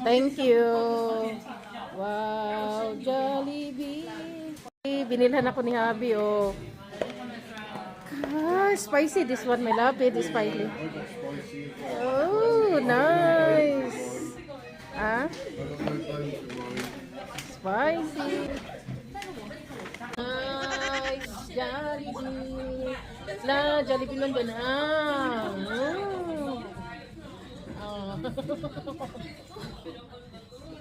Thank you. Wow, Jollibee. Binilhan ako ni Habi, oh. Ah, spicy. This one, my love. It is spicy. Oh, nice. Ah, spicy. Nice. Jollibee. La, Jollibee lang dyan. Ah. Ah.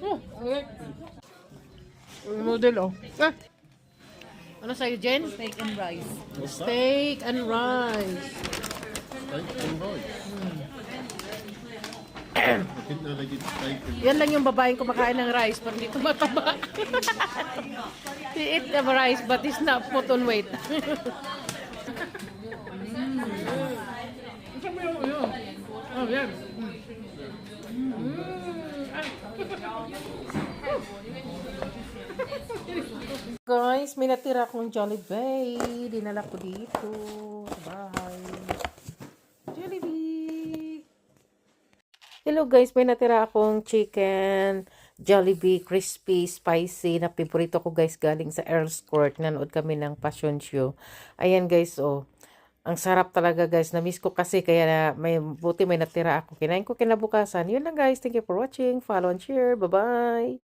Oh, okay. Model, oh. Ah. Ano sa'yo, Jen? Steak and rice. Steak and rice. Steak and rice. I didn't know they did steak and Yan lang yung babaeng kumakain ng rice pero hindi tumataba. He eat the rice but he's not put on weight. Oh, yan. Guys, may natira akong Jollibee. Dinala ko dito sa bahay. Jollibee! Hello guys, may natira akong chicken Jollibee crispy spicy na paborito ko guys galing sa Earl's Court. Nanood kami ng Passion Show. Ayan guys, oh. Ang sarap talaga guys. Na-miss ko kasi kaya buti may natira ako. Kinain ko kinabukasan. Yun lang guys. Thank you for watching. Follow and share. Bye-bye.